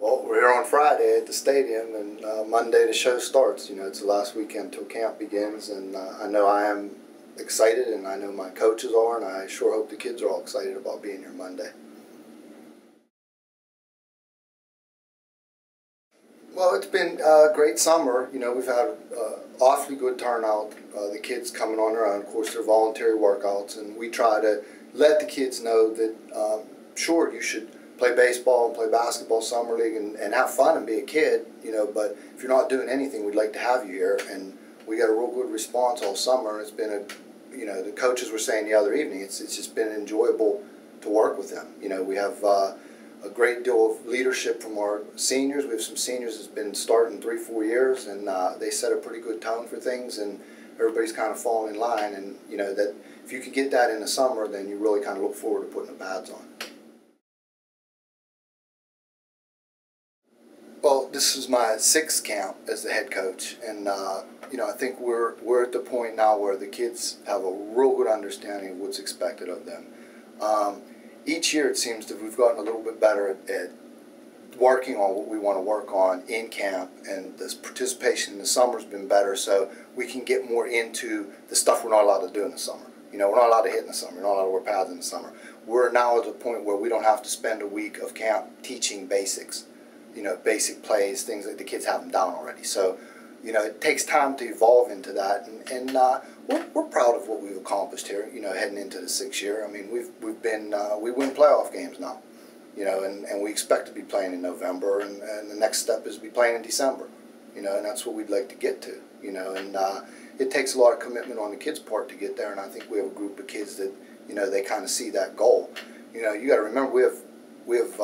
Well, we're here on Friday at the stadium, and Monday the show starts. You know, it's the last weekend till camp begins, and I know I am excited, and I know my coaches are, and I sure hope the kids are all excited about being here Monday. Well, it's been a great summer. You know, we've had awfully good turnout. The kids coming on their own. Of course, they're voluntary workouts, and we try to let the kids know that, sure, you should play baseball and play basketball, summer league, and have fun and be a kid, you know, but if you're not doing anything, we'd like to have you here. And we got a real good response all summer. It's been you know, the coaches were saying the other evening, it's just been enjoyable to work with them. You know, we have a great deal of leadership from our seniors. We have some seniors that's been starting 3-4 years, and they set a pretty good tone for things, and everybody's kind of falling in line. And you know that if you could get that in the summer, then you really kind of look forward to putting the pads on. Well, this is my 6th camp as the head coach, and you know, I think we're at the point now where the kids have a real good understanding of what's expected of them. Each year it seems that we've gotten a little bit better at working on what we want to work on in camp, and this participation in the summer's been better, so we can get more into the stuff we're not allowed to do in the summer. You know, we're not allowed to hit in the summer, we're not allowed to wear pads in the summer. We're now at the point where we don't have to spend a week of camp teaching basics, you know, basic plays, things that the kids have them down already. So, you know, it takes time to evolve into that, and we're proud of what we've accomplished here, you know, heading into the 6th year. I mean, we've been, we win playoff games now, you know, and we expect to be playing in November, and the next step is to be playing in December, you know, and that's what we'd like to get to, you know, and it takes a lot of commitment on the kids' part to get there, and I think we have a group of kids that, you know, they kind of see that goal. You know, you got to remember we have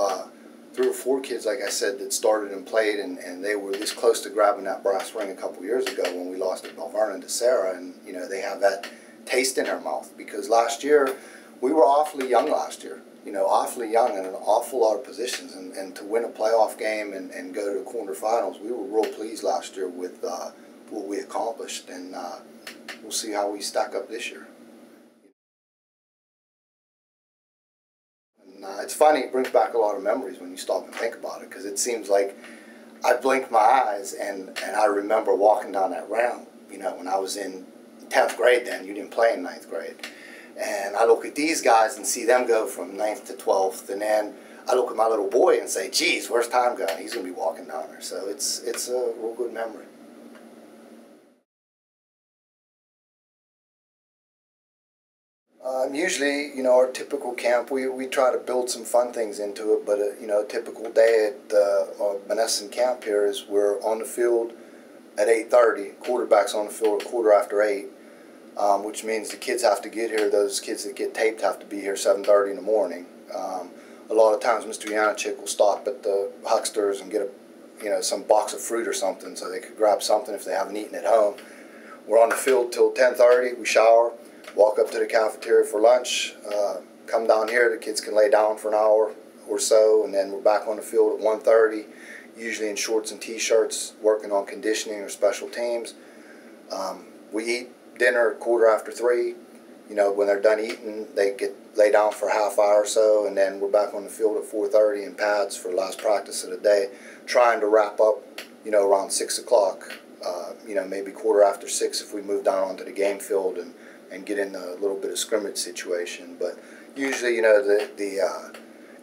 3 or 4 kids, like I said, that started and played, and they were this close to grabbing that brass ring a couple years ago when we lost at Belvernon to Sarah, and you know, they have that taste in their mouth because last year we were awfully young last year, you know, awfully young in an awful lot of positions, and to win a playoff game and go to the quarterfinals, we were real pleased last year with what we accomplished, and we'll see how we stack up this year. It's funny, it brings back a lot of memories when you stop and think about it, because it seems like I blinked my eyes and I remember walking down that ramp, you know, when I was in 10th grade then, you didn't play in 9th grade. And I look at these guys and see them go from 9th to 12th, and then I look at my little boy and say, geez, where's time going? He's going to be walking down there. So it's a real good memory. Usually, you know, our typical camp, we try to build some fun things into it, but, you know, a typical day at our Menneson camp here is we're on the field at 8:30, quarterback's on the field at 8:15, which means the kids have to get here, those kids that get taped have to be here 7:30 in the morning. A lot of times Mr. Yanachik will stop at the Hucksters and get some box of fruit or something so they could grab something if they haven't eaten at home. We're on the field till 10:30, we shower, walk up to the cafeteria for lunch, come down here, the kids can lay down for an hour or so, and then we're back on the field at 1:30, usually in shorts and t-shirts, working on conditioning or special teams. We eat dinner at 3:15. You know, when they're done eating, they lay down for a half hour or so, and then we're back on the field at 4:30 in pads for the last practice of the day, trying to wrap up, you know, around 6 o'clock, you know, maybe 6:15 if we move down onto the game field and get in a little bit of scrimmage situation. But usually, you know,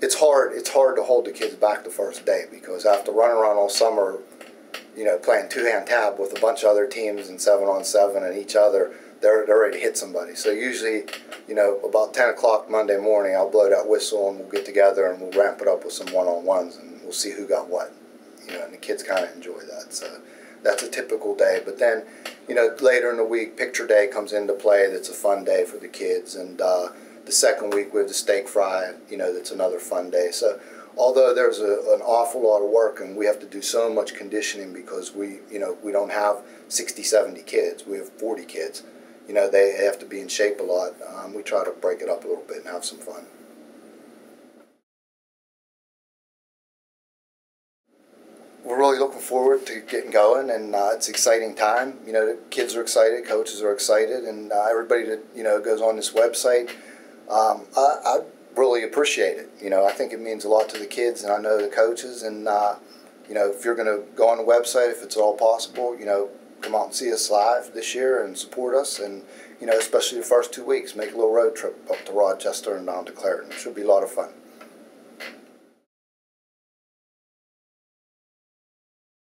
it's hard to hold the kids back the first day, because after running around all summer, you know, playing two-hand tab with a bunch of other teams and 7-on-7 and each other, they're ready to hit somebody. So usually, you know, about 10 o'clock Monday morning, I'll blow that whistle and we'll get together and we'll ramp it up with some one-on-ones and we'll see who got what. You know, and the kids kind of enjoy that. So that's a typical day. But then, you know, later in the week, picture day comes into play. That's a fun day for the kids. And the second week we have the steak fry, you know, that's another fun day. So although there's an awful lot of work and we have to do so much conditioning because we don't have 60, 70 kids. We have 40 kids. You know, they have to be in shape a lot. We try to break it up a little bit and have some fun. We're really looking forward to getting going, and it's an exciting time. You know, the kids are excited, coaches are excited, and everybody that, you know, goes on this website. I'd really really appreciate it. You know, I think it means a lot to the kids, and I know the coaches. And you know, if you're going to go on the website, if it's at all possible, you know, come out and see us live this year and support us. And you know, especially the first 2 weeks, make a little road trip up to Rochester and down to Clareton. It should be a lot of fun.